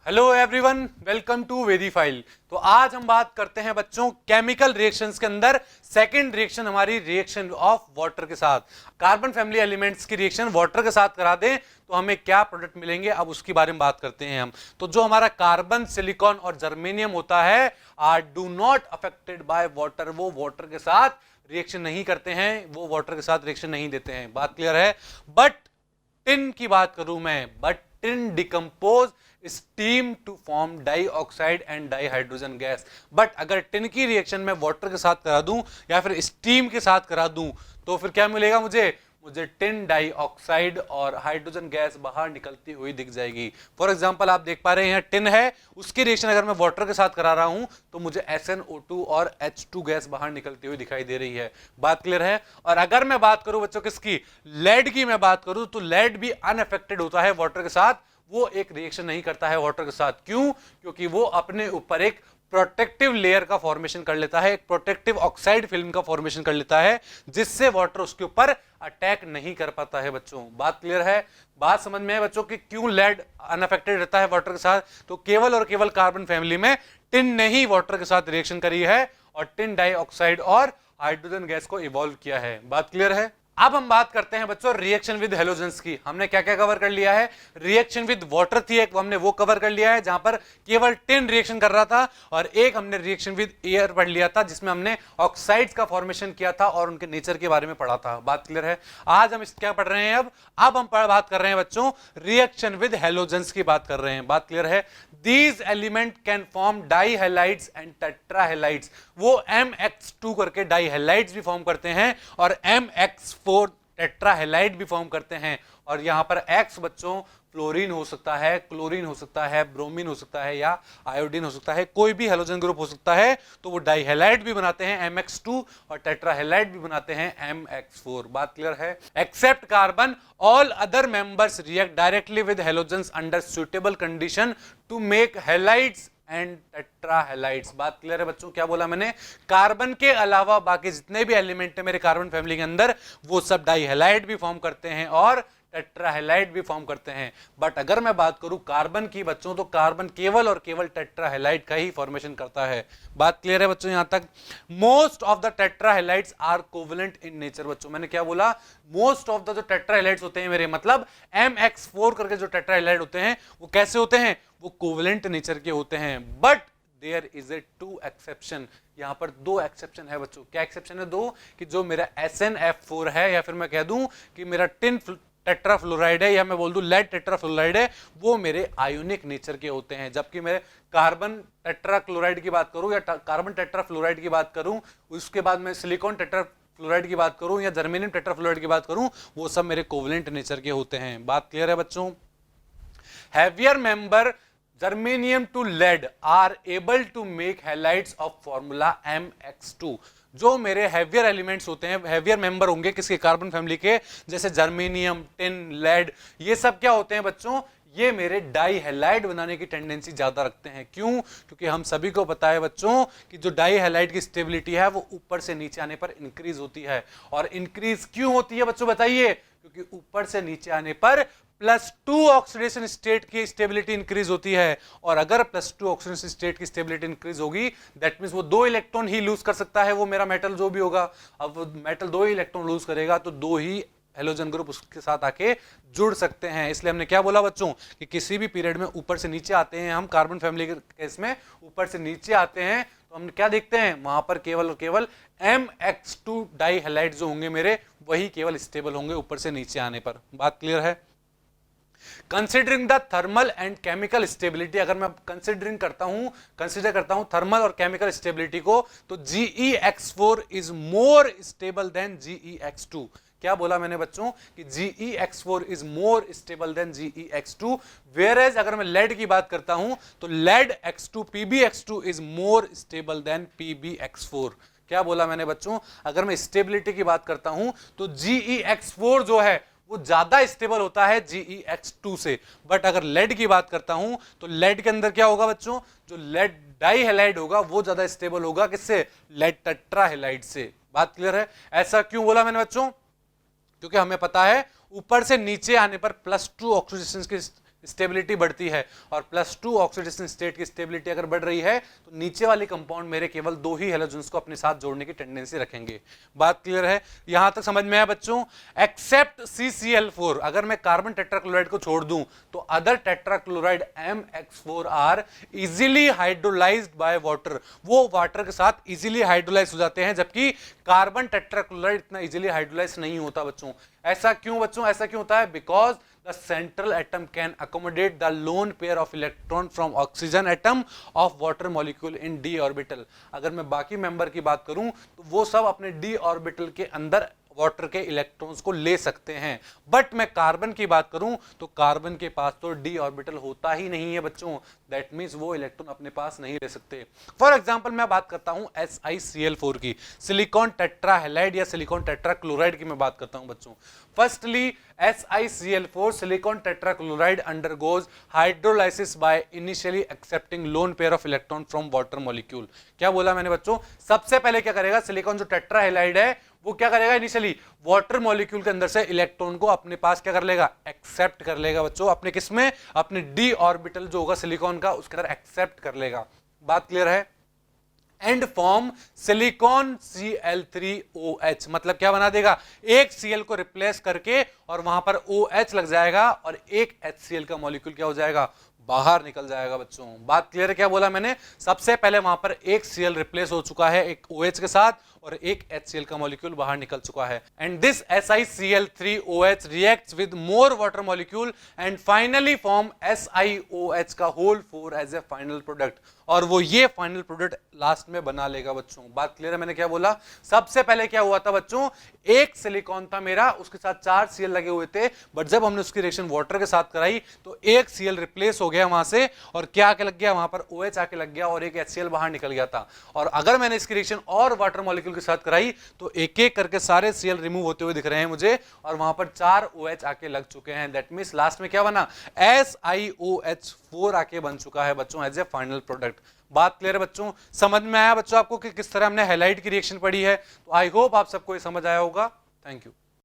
Hello everyone, welcome to वेदीफाइल। तो आज हम बात करते हैं बच्चों केमिकल रिएक्शंस के अंदर सेकंड रिएक्शन, हमारी रिएक्शन ऑफ वाटर के साथ। कार्बन फैमिली एलिमेंट्स की रिएक्शन वाटर के साथ करा दें तो हमें क्या प्रोडक्ट मिलेंगे, अब उसके बारे में बात करते हैं हम। तो जो हमारा कार्बन, सिलिकॉन और जर्मेनियम होता है are do not affected by water, वो वाटर के साथ रिएक्शन नहीं करते हैं, वो वाटर के साथ रिएक्शन नहीं देते हैं। बात क्लियर है। बट टिन की बात करूं मैं, but tin decompose steam to form dioxide and dihydrogen gas. But अगर टिन की रिएक्शन में वाटर के साथ करा दूं या फिर स्टीम के साथ करा दूं तो फिर क्या मिलेगा मुझे टिन डाइऑक्साइड और हाइड्रोजन गैस बाहर निकलती हुई दिख जाएगी। फॉर एग्जांपल आप देख पा रहे हैं टिन है, उसकी रिएक्शन अगर मैं वाटर के साथ करा रहा हूं तो मुझे SnO2 और H2 गैस बाहर निकलती हुई दिखाई दे रही है। बात क्लियर है। और अगर मैं बात करूं बच्चों किसकी, लेड की मैं बात करूं तो लेड भी अनअफेक्टेड होता है वाटर के साथ, वो एक रिएक्शन नहीं करता है वाटर के साथ। क्यों? क्योंकि वो अपने ऊपर एक प्रोटेक्टिव लेयर का फॉर्मेशन कर लेता है, एक प्रोटेक्टिव ऑक्साइड फिल्म का फॉर्मेशन कर लेता है, जिससे वाटर उसके ऊपर अटैक नहीं कर पाता है बच्चों। बात क्लियर है। बात समझ में है बच्चों कि क्यों लेड अनअफेक्टेड रहता है वाटर के साथ? तो केवल और केवल कार्बन फैमिली में टिन ने ही वाटर के साथ रिएक्शन करी है और टिन डाइऑक्साइड और हाइड्रोजन गैस को इवॉल्व किया है। बात क्लियर है। अब हम बात करते हैं बच्चों रिएक्शन विद हेलोजेंस की। हमने क्या क्या कवर कर लिया है? रिएक्शन विद वाटर थी एक, हमने वो कवर कर लिया है जहां पर केवल टिन रिएक्शन कर रहा था, और एक हमने रिएक्शन विद एयर पढ़ लिया था जिसमें हमने ऑक्साइड्स का फॉर्मेशन किया था और उनके नेचर के बारे में पढ़ा था। बात क्लियर है। आज हम क्या पढ़ रहे हैं? अब हम बात कर रहे हैं बच्चों रिएक्शन विद हेलोजेंस की बात कर रहे हैं। बात क्लियर है। These element can form dihalides and tetrahalides. वो MX2 करके डाइहैलाइड्स भी फॉर्म करते हैं और MX4 टेट्राहैलाइड भी फॉर्म करते हैं। और यहां पर X बच्चों फ्लोरीन हो सकता है, क्लोरीन हो सकता है, ब्रोमीन हो सकता है या आयोडीन हो सकता है, कोई भी हेलोजन ग्रुप हो सकता है। तो वो डाइहैलाइड भी बनाते हैं MX2 और टेट्राहैलाइड भी बनाते हैं MX4। बात क्लियर है। Except carbon, all other members react directly with halogens under suitable condition to make halides and tetrahalides. बात क्लियर है बच्चों। क्या बोला मैंने? कार्बन के अलावा बाकी जितने भी एलिमेंट है मेरे कार्बन फैमिली के अंदर वो सब डाइहैलाइड भी फॉर्म करते हैं और टेट्राहैलाइड भी फॉर्म करते हैं। बट अगर मैं बात करूं कार्बन की बच्चों तो कार्बन केवल और केवल टेट्राहैलाइड का ही फॉर्मेशन करता है। बात क्लियर है बच्चों यहां तक। Most of the tetrahalides are covalent in nature. बच्चों मैंने क्या बोला? मोस्ट ऑफ द जो टेट्राहैलाइड्स होते हैं मेरे, मतलब MX4 करके जो टेट्राहैलाइड होते हैं वो कैसे होते हैं? वो कोवेलेंट नेचर के होते हैं। But there is a 2 exception. यहां पर 2 एक्सेप्शन है बच्चों। क्या एक्सेप्शन है? 2 कि जो मेरा SnF4 है या फिर मैं कह दूं कि मेरा टिन टेट्राफ्लोराइड है या मैं बोल दूं लेड टेट्राफ्लोराइड है, वो मेरे आयोनिक नेचर के होते हैं। जबकि मैं कार्बन टेट्राक्लोराइड की बात करूं या कार्बन टेट्राफ्लोराइड की बात करूं, उसके बाद मैं सिलिकॉन टेट्राफ्लोराइड की बात करूं या जर्मेनियम टेट्राफ्लोराइड की बात करूं, वो सब मेरे कोवेलेंट नेचर के होते हैं। बात क्लियर है बच्चों। Heavier member germanium to lead are able to make halides of formula MX2। जो मेरे हैवियर एलिमेंट्स होते हैं, हैवियर मेंबर होंगे किसके? कार्बन फैमिली के, जैसे जर्मेनियम, टिन, लेड, ये सब क्या होते हैं बच्चों? ये मेरे डाइहैलाइड बनाने की टेंडेंसी ज्यादा रखते हैं। क्यों? क्योंकि हम सभी को पता है बच्चों कि जो डाइहैलाइड की स्टेबिलिटी है वो ऊपर से नीचे आने पर इंक्रीज होती है। और इंक्रीज क्यों होती है बच्चों बताइए? क्योंकि ऊपर से नीचे आने पर +2 ऑक्सीडेशन स्टेट की स्टेबिलिटी इंक्रीज होती है। और अगर +2 ऑक्सीडेशन स्टेट की स्टेबिलिटी इंक्रीज होगी दैट मींस वो 2 इलेक्ट्रॉन ही लूज कर सकता है, वो मेरा मेटल जो भी होगा। अब वो मेटल 2 ही इलेक्ट्रॉन लूज करेगा तो 2 ही हेलोजन ग्रुप उसके साथ आके जुड़ सकते हैं। इसलिए हमने क्या बोला बच्चों कि किसी भी पीरियड में ऊपर से नीचे आते हैं हम, कार्बन फैमिली के केस में ऊपर से नीचे आते हैं तो हम क्या देखते हैं? वहां पर केवल और केवल MX2 डाइहैलाइड जो होंगे मेरे वही केवल स्टेबल होंगे ऊपर से नीचे आने पर। बात क्लियर है। Considering the thermal and chemical stability, अगर मैं कंसिडर करता हूं थर्मल और केमिकल स्टेबिलिटी को, तो GeX4 is more stable than GeX2। क्या बोला मैंने बच्चों? कि GeX4 is more stable than GeX2। Whereas अगर मैं लेड की बात करता हूं तो lead X2 PbX2 is more stable than PbX4। क्या बोला मैंने बच्चों? अगर मैं स्टेबिलिटी की बात करता हूं तो GeX4 जो है वो ज्यादा स्टेबल होता है GeX2 से। बट अगर लेड की बात करता हूं तो लेड के अंदर क्या होगा बच्चों? जो लेड डाइहैलाइड होगा वो ज्यादा स्टेबल होगा किससे? लेड टेट्राहैलाइड से। बात क्लियर है। ऐसा क्यों बोला मैंने बच्चों? क्योंकि हमें पता है ऊपर से नीचे आने पर +2 ऑक्सीडेशन की स्टेबिलिटी बढ़ती है, और +2 ऑक्सीडेशन स्टेट की स्टेबिलिटी अगर बढ़ रही है तो नीचे वाले कंपाउंड मेरे केवल 2 ही हैलोजेंस को अपने साथ जोड़ने की टेंडेंसी रखेंगे। बात क्लियर है, यहां तक समझ में आया बच्चों? एक्सेप्ट CCl4, अगर मैं कार्बन टेट्राक्लोराइड को छोड़ दूं तो other tetrachloride MX4 are easily hydrolysed by water, वो वाटर के साथ इजीली हाइड्रोलाइज हो जाते हैं, जबकि कार्बन टेट्राक्लोराइड इतना इजीली हाइड्रोलाइज नहीं होता बच्चों। ऐसा क्यों बच्चों? ऐसा क्यों होता है? Because the central atom can accommodate the lone pair of electron from oxygen atom of water molecule in d orbital। अगर मैं बाकी मेंबर की बात करूं तो वो सब अपने d ऑर्बिटल के अंदर वाटर के इलेक्ट्रॉन्स को ले सकते हैं, बट मैं कार्बन की बात करूं तो कार्बन के पास तो d ऑर्बिटल होता ही नहीं है बच्चों, दैट मींस वो इलेक्ट्रॉन अपने पास नहीं ले सकते। फॉर एग्जांपल मैं बात करता हूं SiCl4 की, सिलिकॉन टेट्राहैलाइड या सिलिकॉन टेट्राक्लोराइड की मैं बात करता हूं बच्चों। Firstly SiCl4 silicon tetrachloride undergoes hydrolysis by initially accepting lone pair of electron from water molecule. क्या बोला मैंने बच्चों? सबसे पहले क्या करेगा सिलिकॉन जो टेट्राहैलाइड है वो क्या करेगा? इनिशियली वाटर मॉलिक्यूल के अंदर से इलेक्ट्रॉन को अपने पास क्या कर लेगा? एक्सेप्ट कर लेगा बच्चों, अपने किसमें? अपने d ऑर्बिटल जो होगा सिलिकॉन का उसके अंदर एक्सेप्ट कर लेगा। बात क्लियर है? एंड फॉर्म सिलिकॉन Cl3OH, मतलब क्या बना देगा? एक Cl को रिप्लेस करके और वहां पर OH लग जाएगा और एक HCl का मॉलिक्यूल क्या हो जाएगा? बाहर निकल जाएगा बच्चों। बात क्लियर है? क्या बोला मैंने? सबसे पहले वहां पर एक Cl रिप्लेस हो चुका है एक OH के साथ और एक HCl का मॉलिक्यूल बाहर निकल चुका है। And this SiCl3OH reacts with more water molecule and finally form SiOH का whole 4 as a final product, और वो ये फाइनल प्रोडक्ट लास्ट में बना लेगा बच्चों। बात क्लियर है? मैंने क्या बोला? सबसे पहले क्या हुआ था बच्चों? एक सिलिकॉन था मेरा, उसके साथ 4 Cl लगे हुए थे, बट जब हमने उसकी रिएक्शन वाटर के साथ कराई तो एक Cl रिप्लेस हो गया वहां से और क्या आके लग गया? वहां पर OH आके लग गया और एक HCl बाहर निकल गया था। और अगर मैंने इसकी रिएक्शन और वाटर मॉलिक्यूल के साथ कराई तो एक एक करके सारे Cl रिमूव होते हुए दिख रहे हैं मुझे और वहां पर 4 OH आके लग चुके हैं। दैट मींस लास्ट में क्या बना? SiOH4 आके बन चुका है बच्चों एज ए फाइनल प्रोडक्ट। बात क्लियर है बच्चों? समझ में आया बच्चों आपको कि किस तरह हमने हैलाइड की रिएक्शन पढ़ी है? तो आई होप आप सबको ये समझ आया होगा। Thank you.